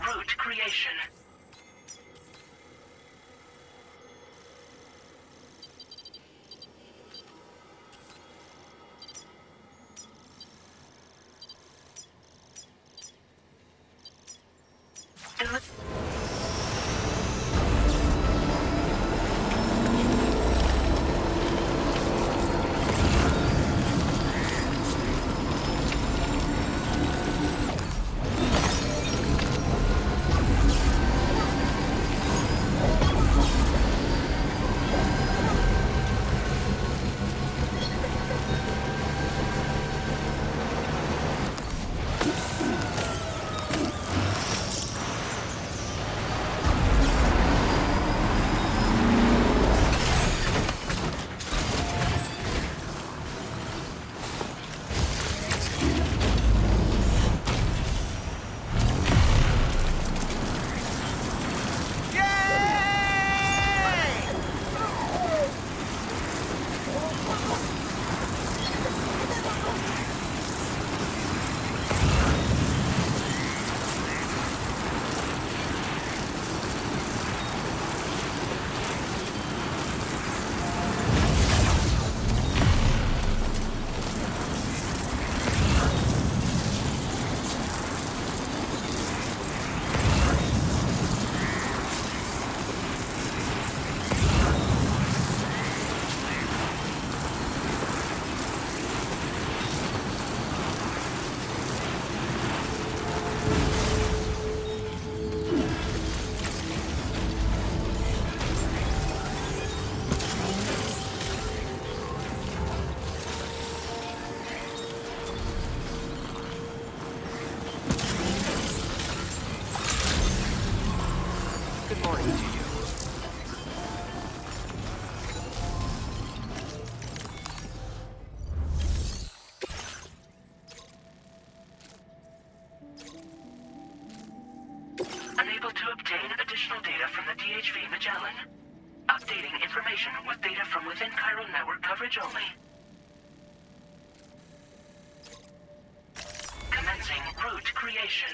Route creation. Good morning to you. Unable to obtain additional data from the THV Magellan. Updating information with data from within Chiral network coverage only. Commencing route creation.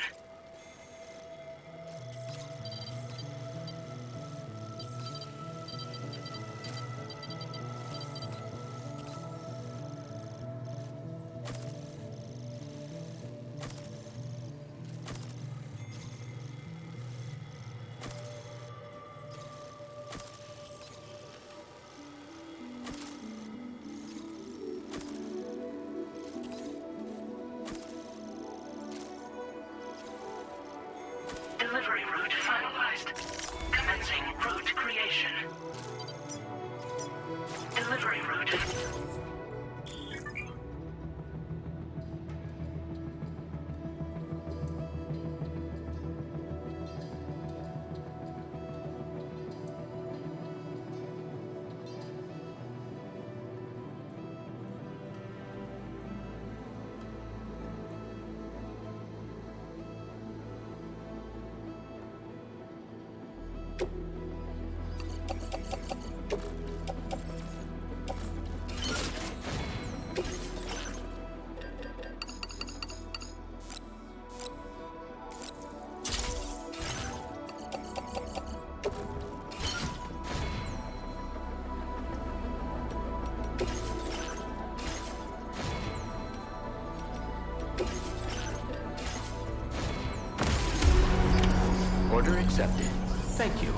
Delivery route finalized. Commencing route creation. Delivery route. Order accepted. Thank you.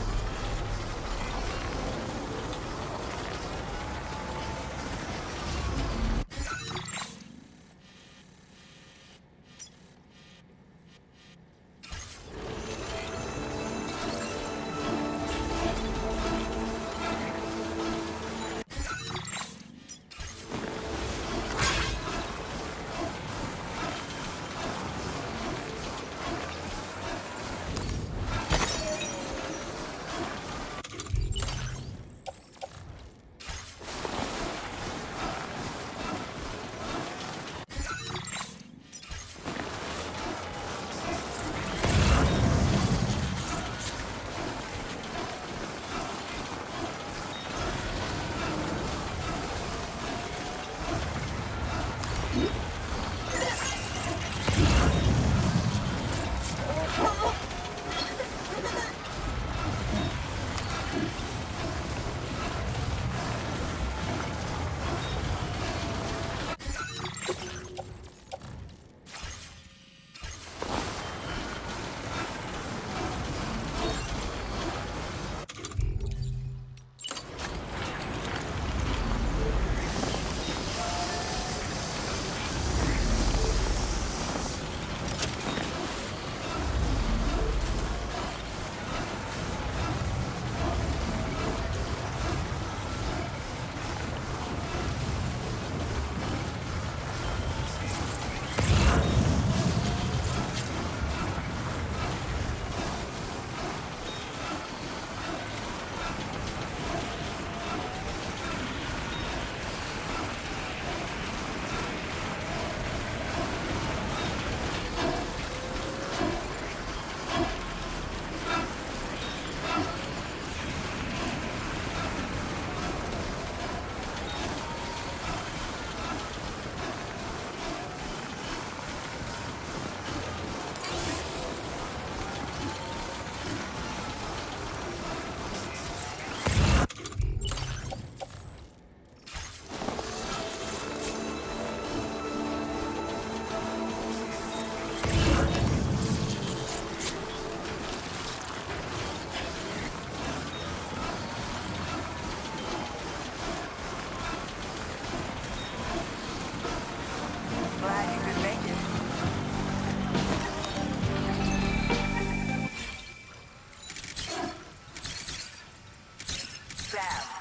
lab.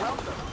Welcome.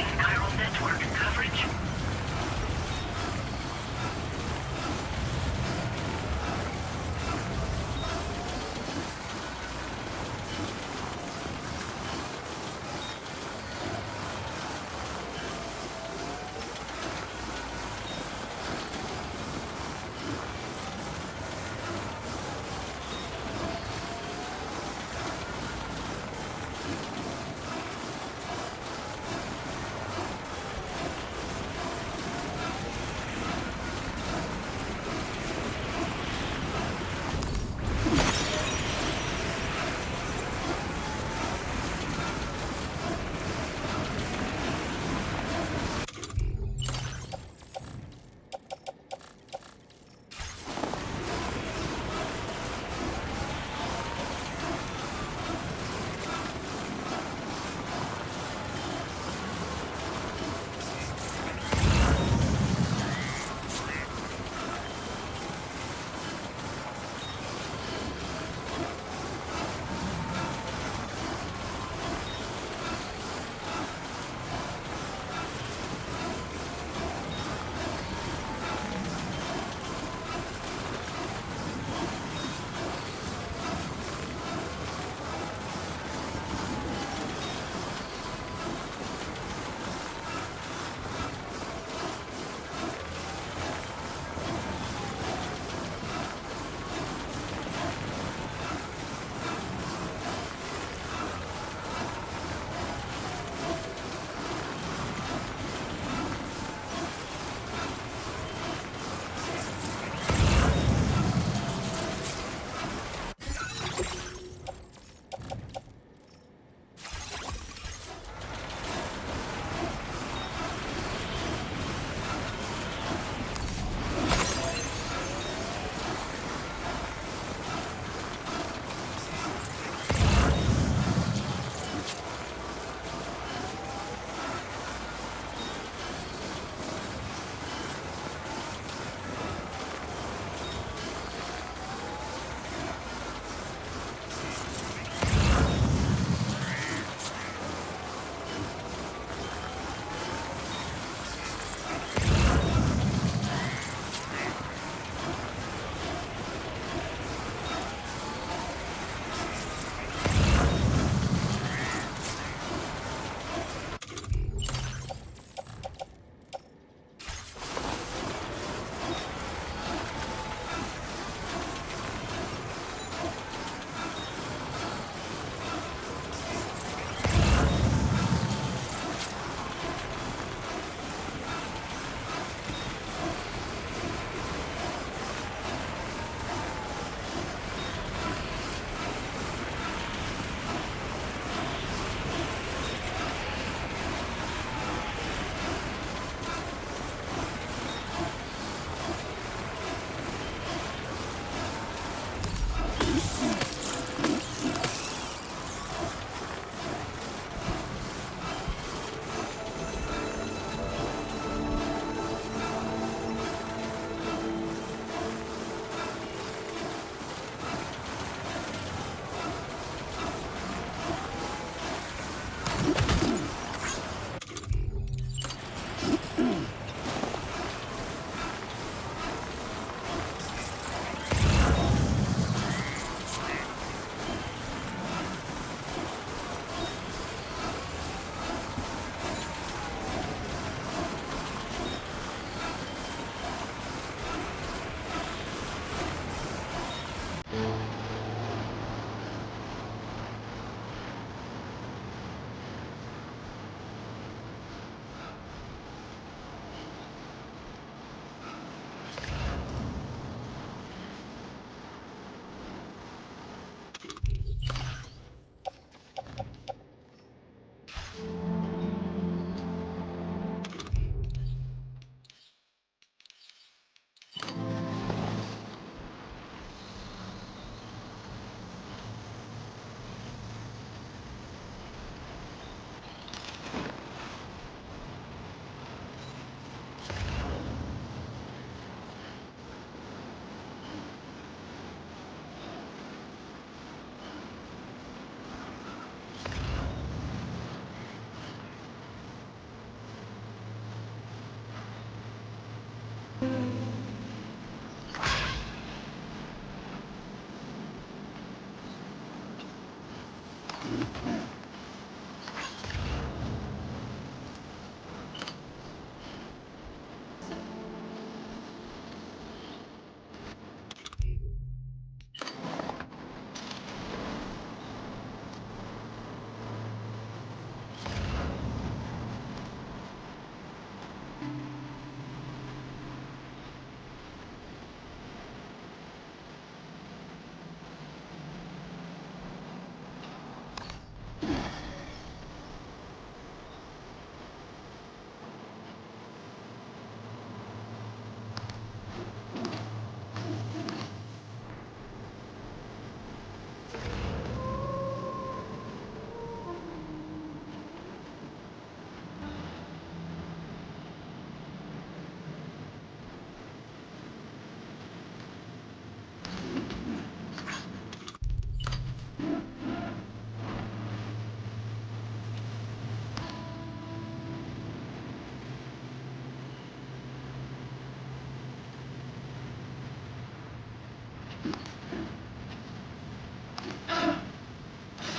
Activating chiral network coverage.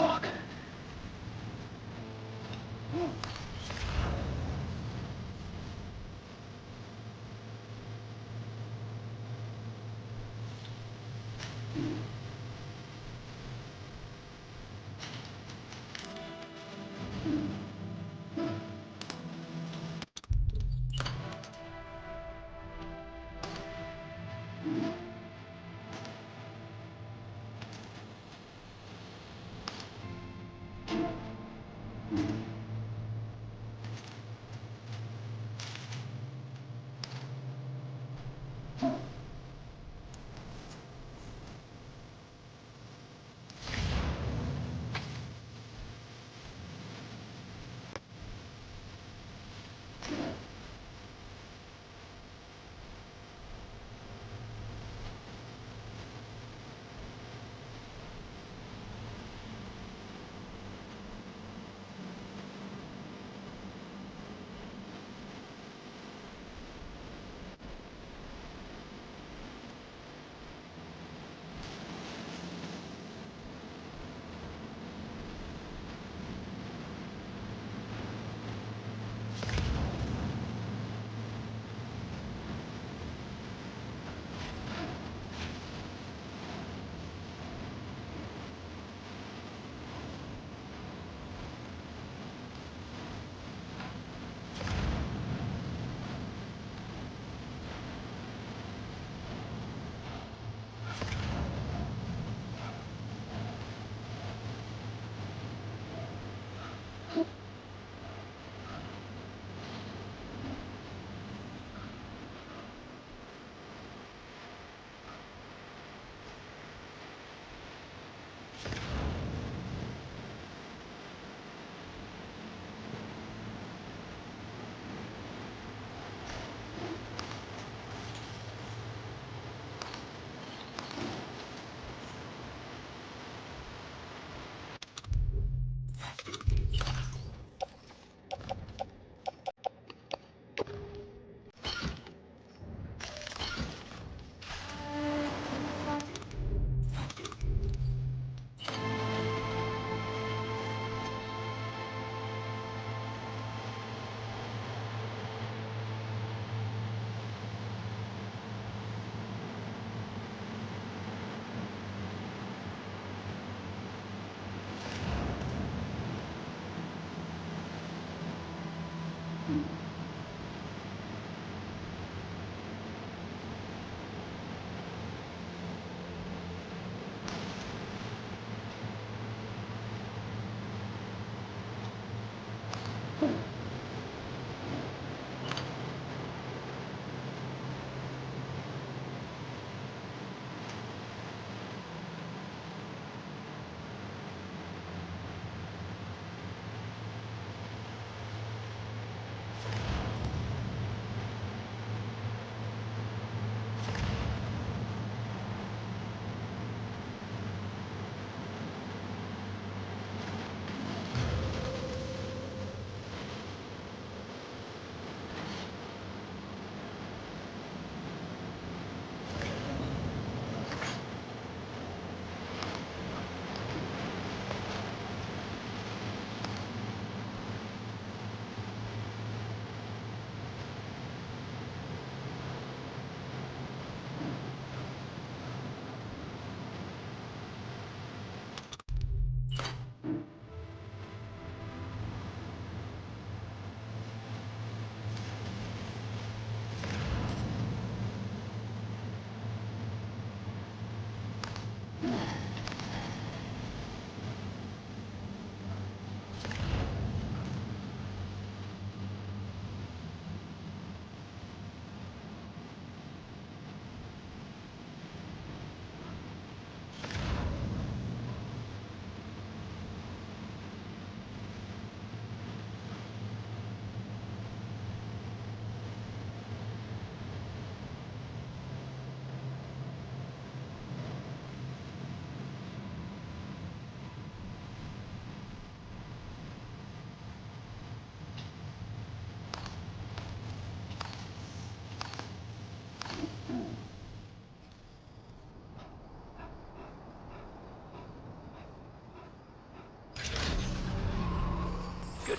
Fuck.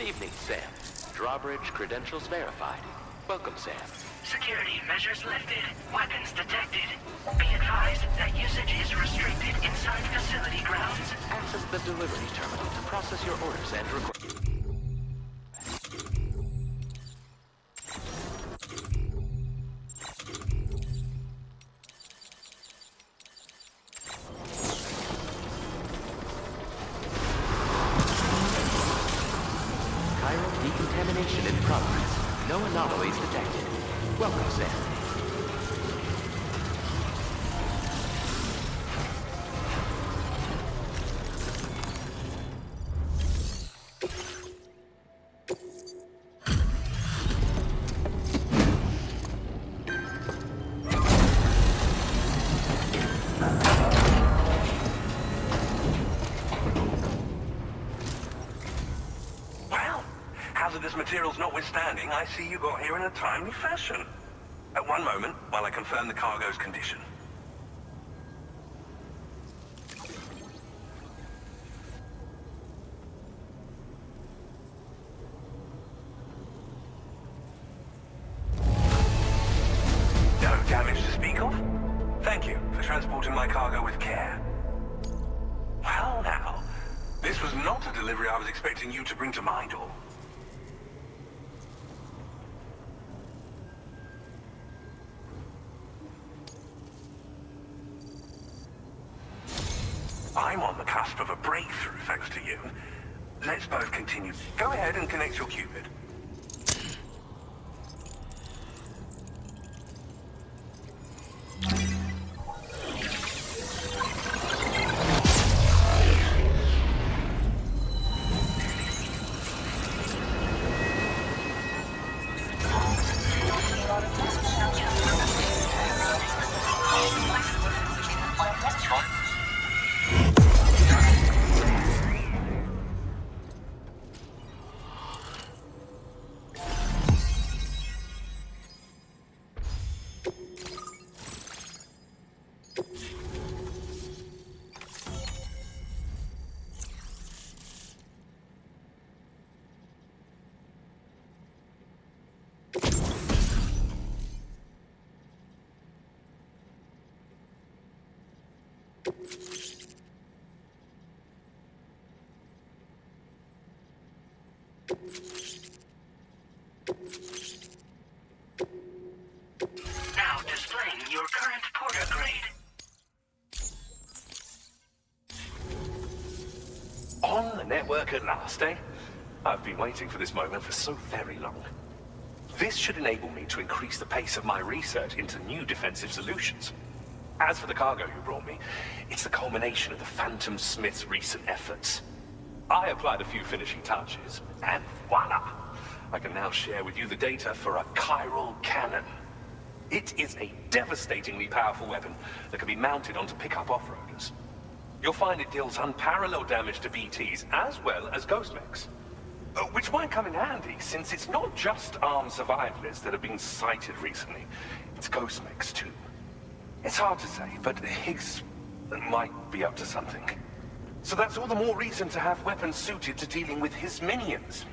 evening, Sam. Drawbridge credentials verified. Welcome, Sam. Security measures lifted. Weapons detected. Be advised that usage is restricted inside facility grounds. Access the delivery terminal to process your orders and request. Decontamination in progress. No anomalies detected. Welcome, Sam. Hazardous materials notwithstanding, I see you got here in a timely fashion. At one moment, while I confirm the cargo's condition. No damage to speak of? Thank you for transporting my cargo with care. Well now, this was not a delivery I was expecting you to bring to my door. I'm on the cusp of a breakthrough, thanks to you. Let's both continue. Go ahead and connect your Cupid. Now displaying your current porter grade. On the network at last, eh? I've been waiting for this moment for so very long. This should enable me to increase the pace of my research into new defensive solutions. As for the cargo you brought me, it's the culmination of the Phantom Smith's recent efforts. I applied a few finishing touches, and voila! I can now share with you the data for a chiral cannon. It is a devastatingly powerful weapon that can be mounted onto pickup off-roaders. You'll find it deals unparalleled damage to BTs as well as ghost mechs. Which might come in handy, since it's not just armed survivalists that have been sighted recently. It's ghost mechs too. It's hard to say, but Higgs might be up to something. So that's all the more reason to have weapons suited to dealing with his minions.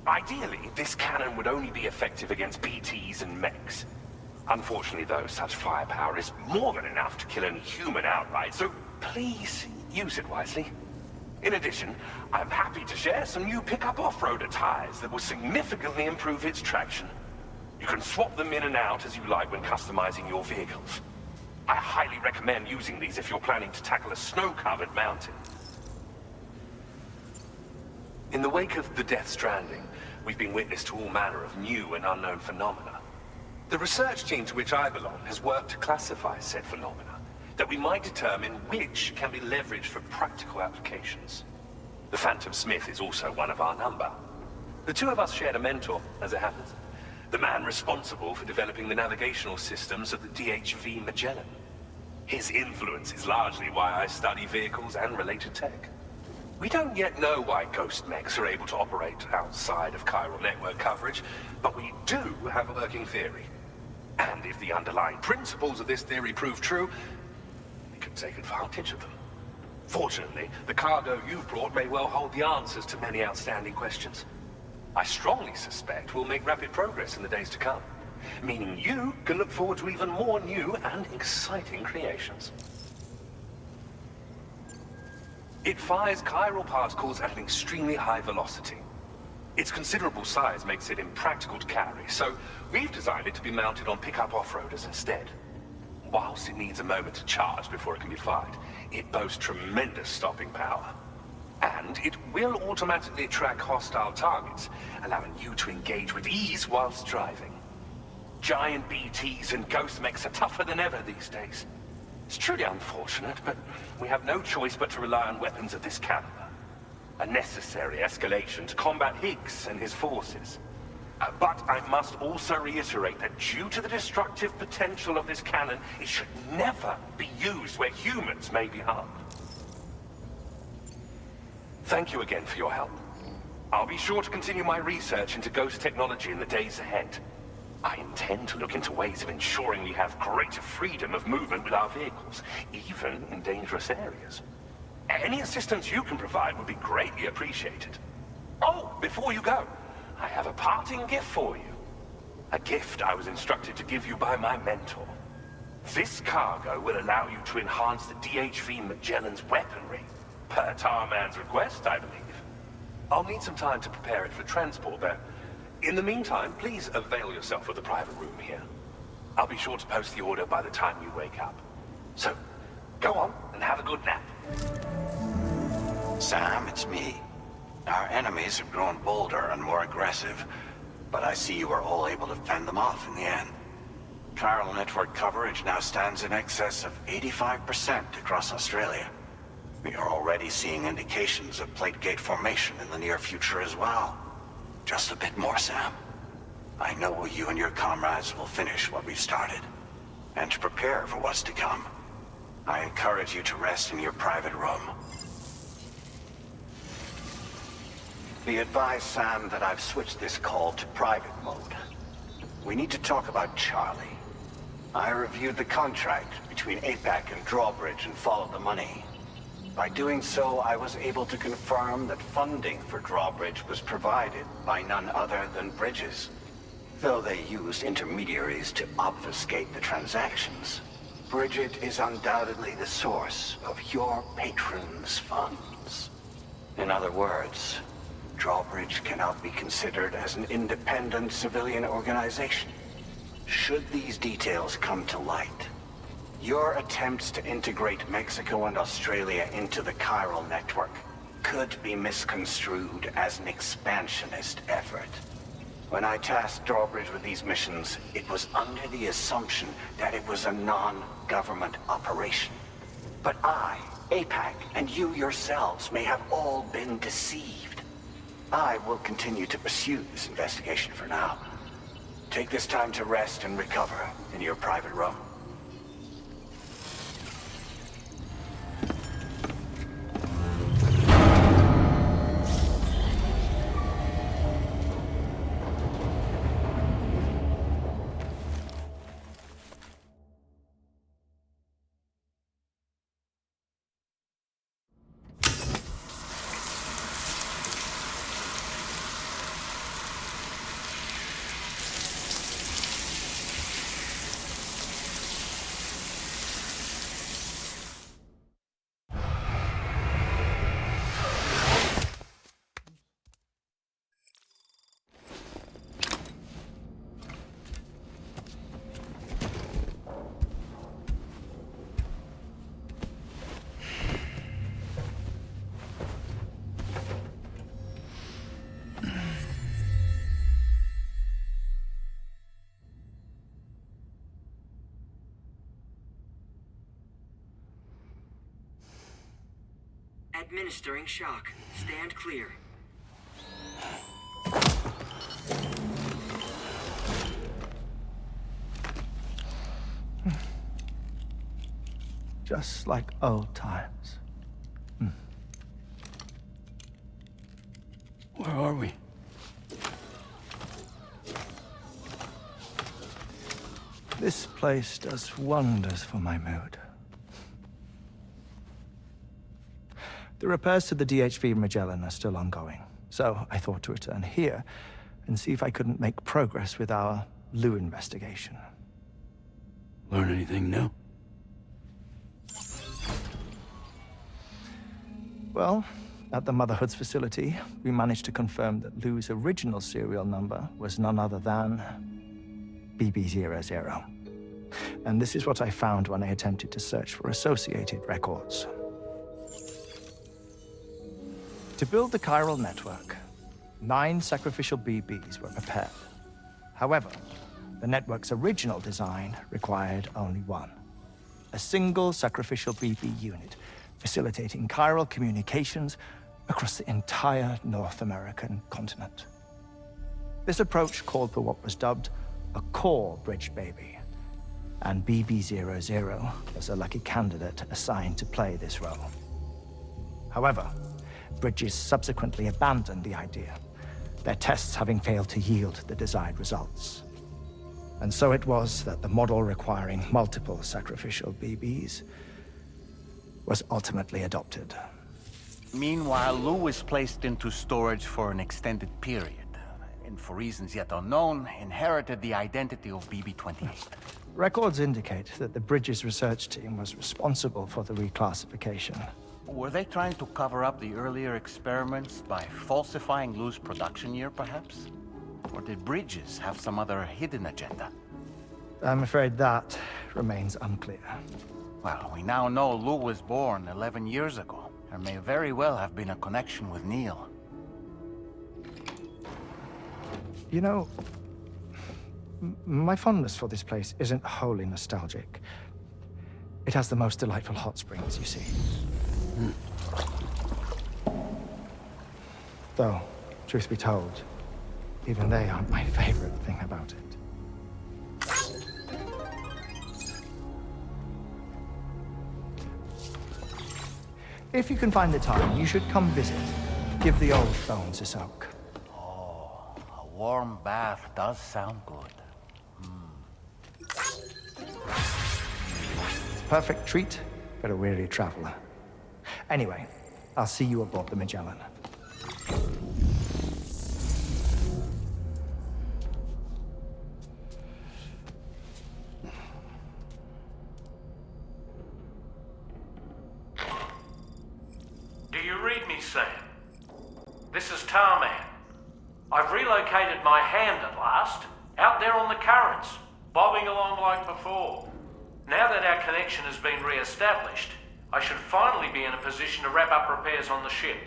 Ideally, this cannon would only be effective against BTs and mechs. Unfortunately, though, such firepower is more than enough to kill any human outright, so please use it wisely. In addition, I'm happy to share some new pickup off-roader tires that will significantly improve its traction. You can swap them in and out as you like when customizing your vehicles. I highly recommend using these if you're planning to tackle a snow-covered mountain. In the wake of the death Stranding, we've been witness to all manner of new and unknown phenomena. The research team to which I belong has worked to classify said phenomena, that we might determine which can be leveraged for practical applications. The Phantom Smith is also one of our number. The two of us shared a mentor, as it happens. The man responsible for developing the navigational systems of the DHV Magellan. His influence is largely why I study vehicles and related tech. We don't yet know why ghost mechs are able to operate outside of chiral network coverage, but we do have a working theory. And if the underlying principles of this theory prove true, we can take advantage of them. Fortunately, the cargo you've brought may well hold the answers to many outstanding questions. I strongly suspect we'll make rapid progress in the days to come, meaning you can look forward to even more new and exciting creations. It fires chiral particles at an extremely high velocity. Its considerable size makes it impractical to carry, so we've designed it to be mounted on pickup off-roaders instead. Whilst it needs a moment to charge before it can be fired, it boasts tremendous stopping power. And it will automatically track hostile targets, allowing you to engage with ease whilst driving. Giant BTs and ghost mechs are tougher than ever these days. It's truly unfortunate, but we have no choice but to rely on weapons of this caliber. A necessary escalation to combat Higgs and his forces. But I must also reiterate that due to the destructive potential of this cannon, it should never be used where humans may be harmed. Thank you again for your help. I'll be sure to continue my research into ghost technology in the days ahead. I intend to look into ways of ensuring we have greater freedom of movement with our vehicles, even in dangerous areas. Any assistance you can provide would be greatly appreciated. Oh, before you go, I have a parting gift for you. A gift I was instructed to give you by my mentor. This cargo will allow you to enhance the DHV Magellan's weaponry, per Tarman's request, I believe. I'll need some time to prepare it for transport, though. In the meantime, please avail yourself of the private room here. I'll be sure to post the order by the time you wake up. So, go on and have a good nap. Sam, it's me. Our enemies have grown bolder and more aggressive, but I see you were all able to fend them off in the end. Chiral network coverage now stands in excess of 85% across Australia. We are already seeing indications of plate gate formation in the near future as well. Just a bit more, Sam. I know you and your comrades will finish what we've started. And to prepare for what's to come, I encourage you to rest in your private room. Be advised, Sam, that I've switched this call to private mode. We need to talk about Charlie. I reviewed the contract between APAC and Drawbridge and followed the money. By doing so, I was able to confirm that funding for Drawbridge was provided by none other than Bridges. Though they used intermediaries to obfuscate the transactions, Bridget is undoubtedly the source of your patron's funds. In other words, Drawbridge cannot be considered as an independent civilian organization. Should these details come to light, your attempts to integrate Mexico and Australia into the chiral network could be misconstrued as an expansionist effort. When I tasked Drawbridge with these missions, it was under the assumption that it was a non-government operation. But I, APAC, and you yourselves may have all been deceived. I will continue to pursue this investigation for now. Take this time to rest and recover in your private room. Administering shock. Stand clear. Just like old times. Where are we? This place does wonders for my mood. The repairs to the DHV Magellan are still ongoing, So I thought to return here and see if I couldn't make progress with our Lou investigation. Learn anything new? Well, at the Motherhood's facility, we managed to confirm that Lou's original serial number was none other than BB00. And this is what I found when I attempted to search for associated records. To build the chiral network, 9 sacrificial BBs were prepared. However, the network's original design required only 1. A single sacrificial BB unit, facilitating chiral communications across the entire North American continent. This approach called for what was dubbed a core bridge baby, and BB00 was a lucky candidate assigned to play this role. However, Bridges subsequently abandoned the idea, their tests having failed to yield the desired results. And so it was that the model requiring multiple sacrificial BBs was ultimately adopted. Meanwhile, Lou was placed into storage for an extended period, and for reasons yet unknown, inherited the identity of BB-28. Records indicate that the Bridges research team was responsible for the reclassification. Were they trying to cover up the earlier experiments by falsifying Lou's production year, perhaps? Or did Bridges have some other hidden agenda? I'm afraid that remains unclear. Well, we now know Lou was born 11 years ago. There may very well have been a connection with Neil. You know, my fondness for this place isn't wholly nostalgic. It has the most delightful hot springs, you see. Though, truth be told, even they aren't my favorite thing about it. If you can find the time, you should come visit. Give the old bones a soak. Oh, a warm bath does sound good. Perfect treat for a weary traveler. Anyway, I'll see you aboard the Magellan. Do you read me, Sam? This is Tarman. I've relocated my hand at last, out there on the currents, bobbing along like before. Now that our connection has been re-established, I should finally be in a position to wrap up repairs on the ship.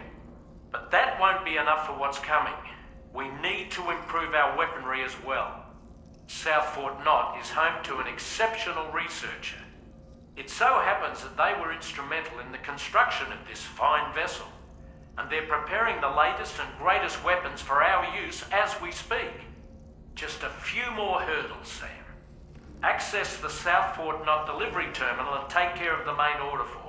But that won't be enough for what's coming. We need to improve our weaponry as well. South Fort Knott is home to an exceptional researcher. It so happens that they were instrumental in the construction of this fine vessel, and they're preparing the latest and greatest weapons for our use as we speak. Just a few more hurdles, Sam. Access the South Fort Knott delivery terminal and take care of the main order for me.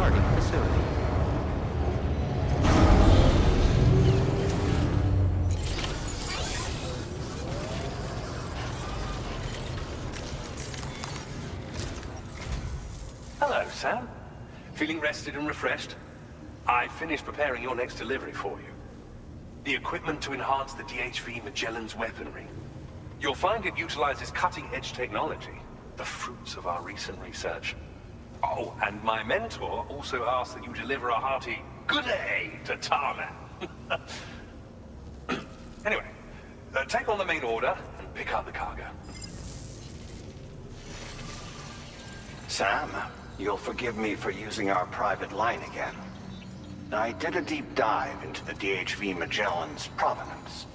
target facility. Hello, Sam. Feeling rested and refreshed? I finished preparing your next delivery for you. The equipment to enhance the DHV Magellan's weaponry. You'll find it utilizes cutting-edge technology, the fruits of our recent research. Oh, and my mentor also asked that you deliver a hearty good day to Tarman. Anyway, take on the main order and pick up the cargo. Sam, you'll forgive me for using our private line again. I did a deep dive into the DHV Magellan's provenance.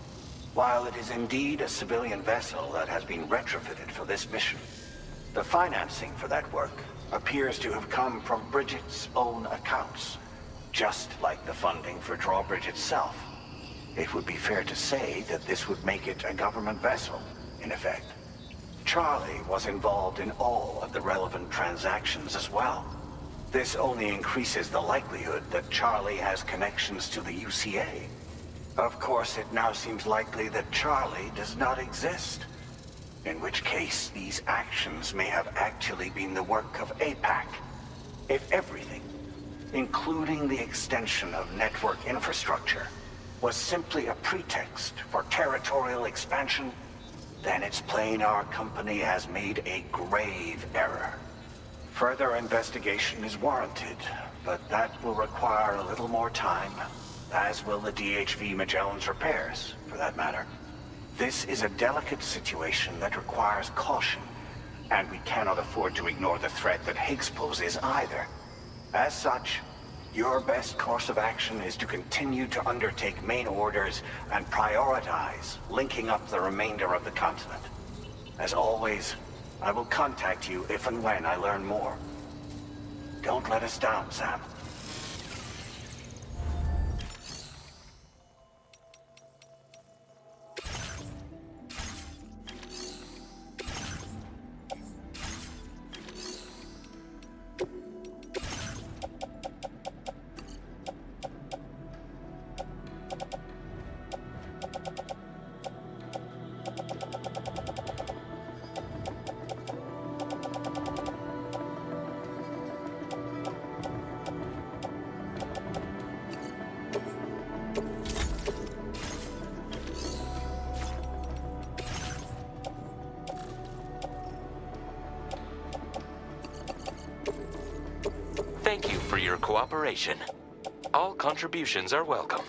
While it is indeed a civilian vessel that has been retrofitted for this mission, the financing for that work appears to have come from Bridget's own accounts, just like the funding for Drawbridge itself. It would be fair to say that this would make it a government vessel, in effect. Charlie was involved in all of the relevant transactions as well. This only increases the likelihood that Charlie has connections to the UCA. Of course, it now seems likely that Charlie does not exist. In which case, these actions may have actually been the work of APAC. If everything, including the extension of network infrastructure, was simply a pretext for territorial expansion, then it's plain our company has made a grave error. Further investigation is warranted, but that will require a little more time, as will the DHV Magellan's repairs, for that matter. This is a delicate situation that requires caution, and we cannot afford to ignore the threat that Higgs poses either. As such, your best course of action is to continue to undertake main orders and prioritize linking up the remainder of the continent. As always, I will contact you if and when I learn more. Don't let us down, Sam. Thank you for your cooperation. All contributions are welcome.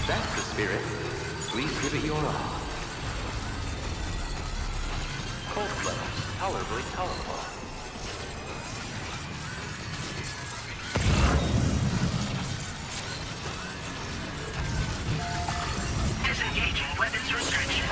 that's the spirit. Please give it your all. Cold flow, tolerably colorful. Disengaging weapons restriction.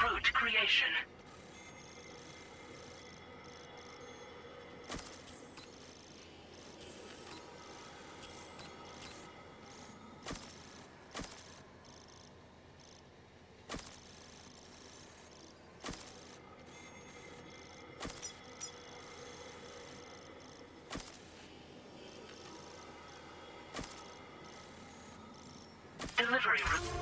Root creation. Delivery route.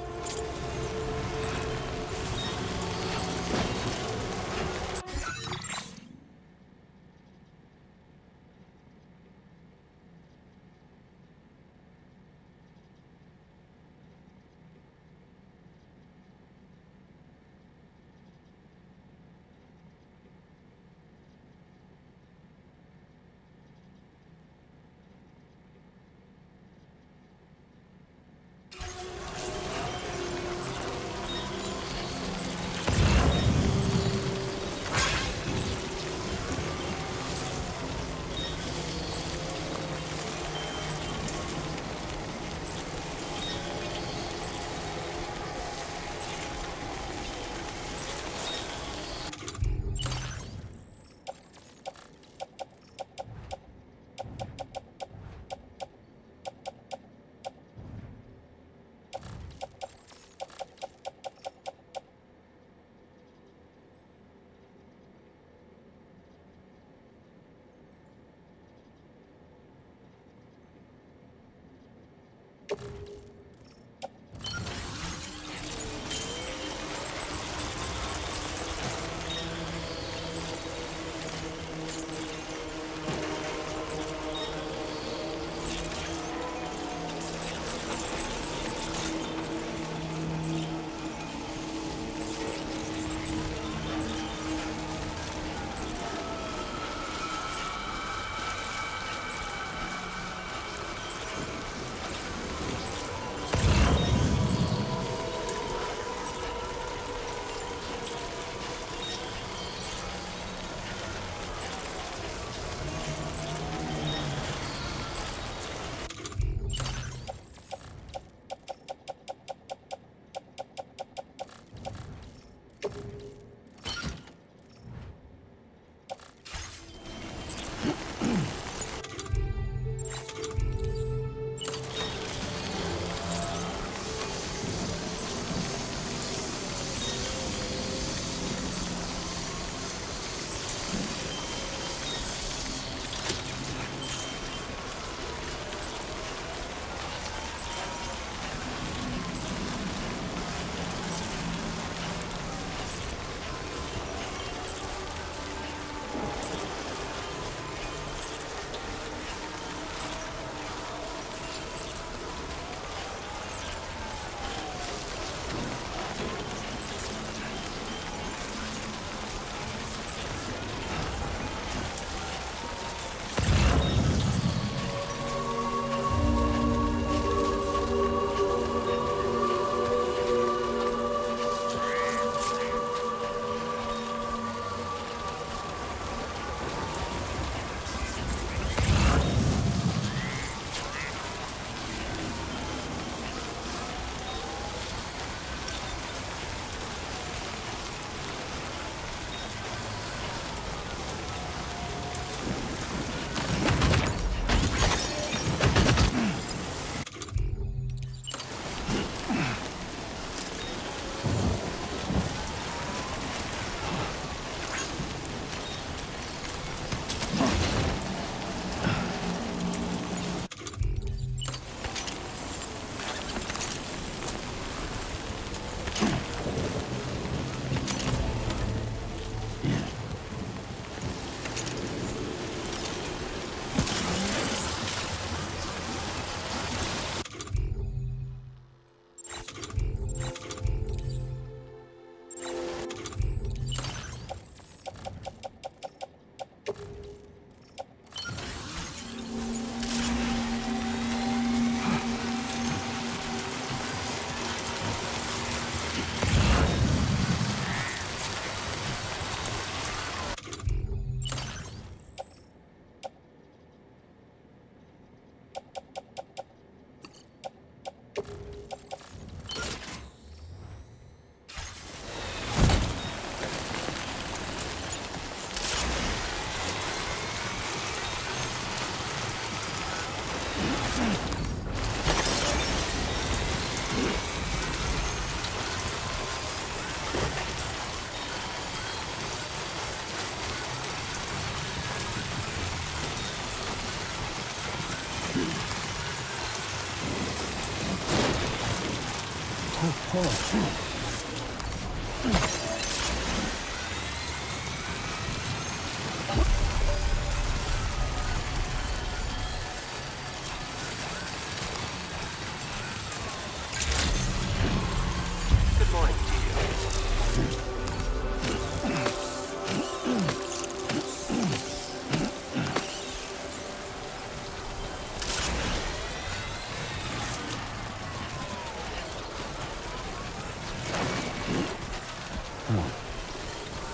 Good morning to you.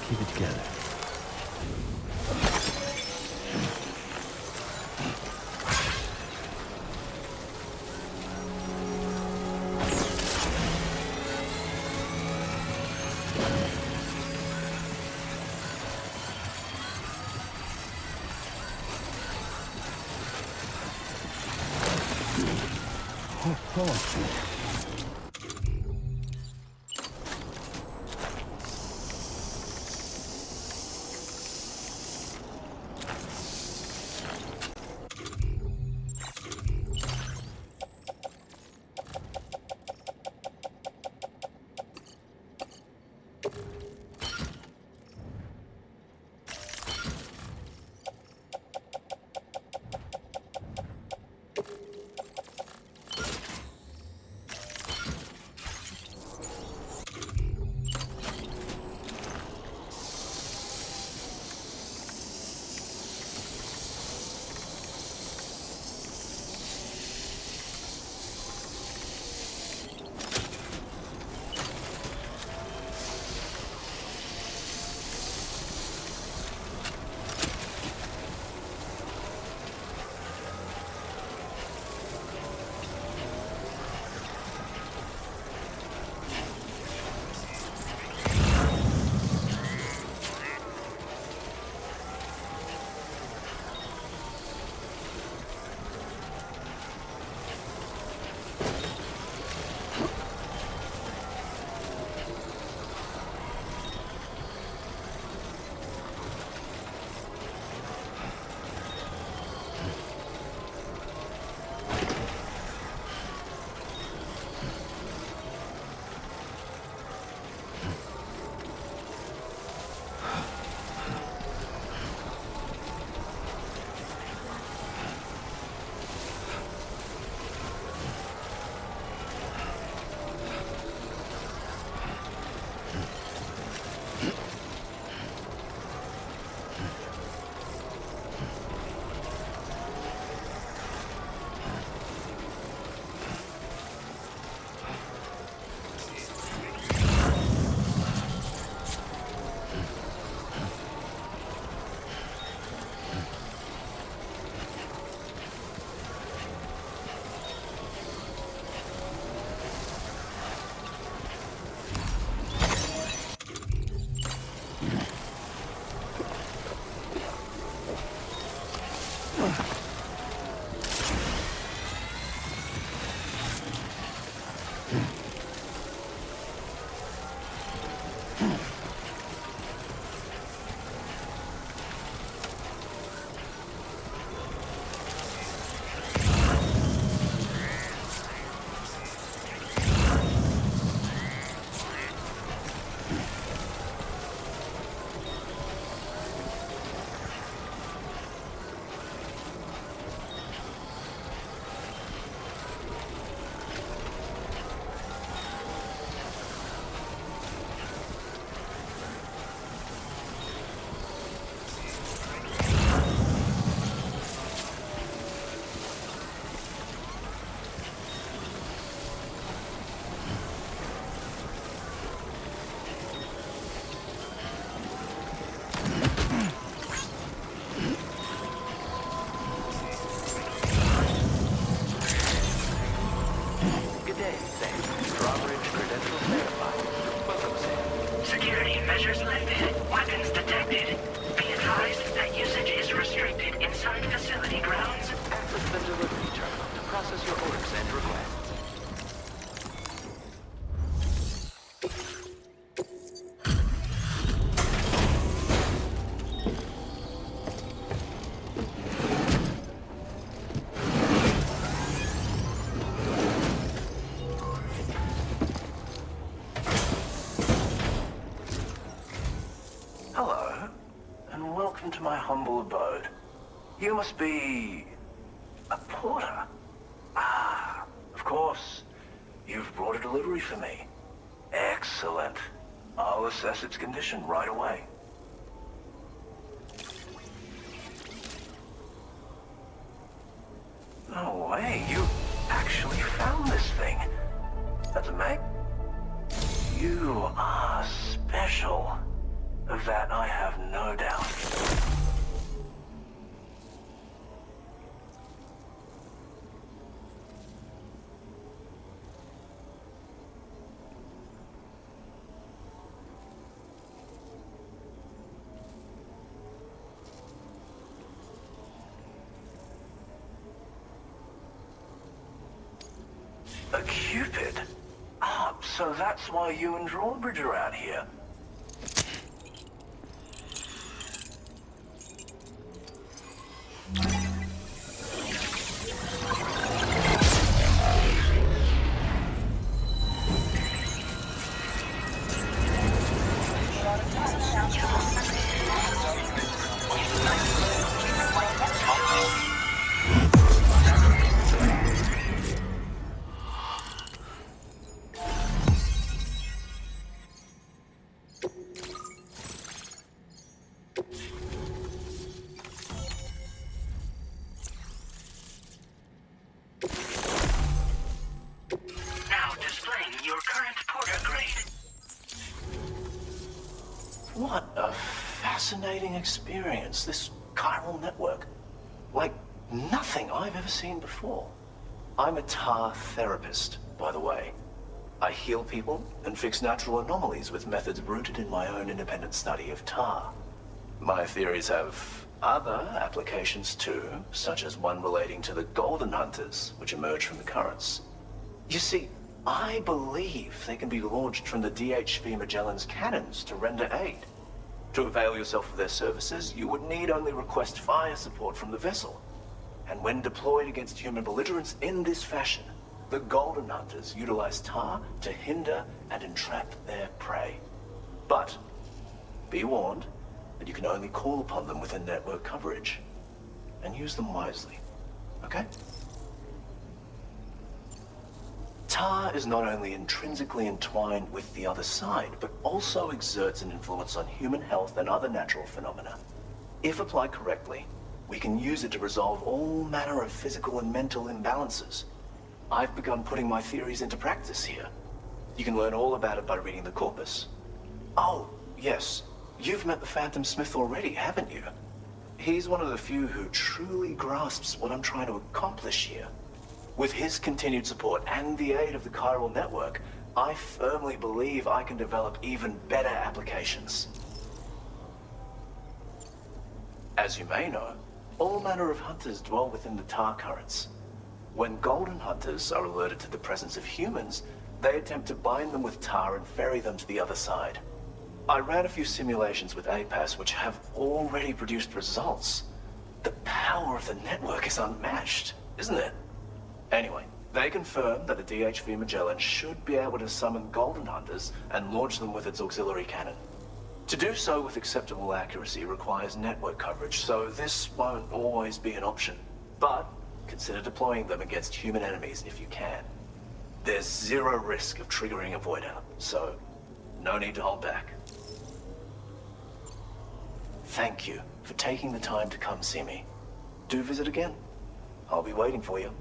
Keep it together. Process your orders and requests. humble abode. You must be... a porter. Ah, of course. You've brought a delivery for me. Excellent. I'll assess its condition right away. No way, you actually found this thing. That's amazing. You are special. Of that I have no doubt. A Cupid? Ah, so that's why you and Drawbridge are out here. What a fascinating experience, this chiral network. Like nothing I've ever seen before. I'm a tar therapist, by the way. I heal people and fix natural anomalies with methods rooted in my own independent study of tar. My theories have other applications too, such as one relating to the golden hunters, which emerge from the currents. You see, I believe they can be launched from the DHV Magellan's cannons to render aid. To avail yourself of their services, you would need only request fire support from the vessel. And when deployed against human belligerents in this fashion, the Golden Hunters utilize tar to hinder and entrap their prey. But be warned that you can only call upon them within network coverage. And use them wisely, okay? Tar is not only intrinsically entwined with the other side, but also exerts an influence on human health and other natural phenomena. If applied correctly, we can use it to resolve all manner of physical and mental imbalances. I've begun putting my theories into practice here. You can learn all about it by reading the corpus. Oh, yes. You've met the Phantom Smith already, haven't you? He's one of the few who truly grasps what I'm trying to accomplish here. With his continued support and the aid of the chiral network, I firmly believe I can develop even better applications. As you may know, all manner of hunters dwell within the tar currents. When golden hunters are alerted to the presence of humans, they attempt to bind them with tar and ferry them to the other side. I ran a few simulations with APAS which have already produced results. The power of the network is unmatched, isn't it? Anyway, they confirm that the DHV Magellan should be able to summon golden hunters and launch them with its auxiliary cannon. To do so with acceptable accuracy requires network coverage, so this won't always be an option. But consider deploying them against human enemies if you can. There's zero risk of triggering a void out, so no need to hold back. Thank you for taking the time to come see me. Do visit again. I'll be waiting for you.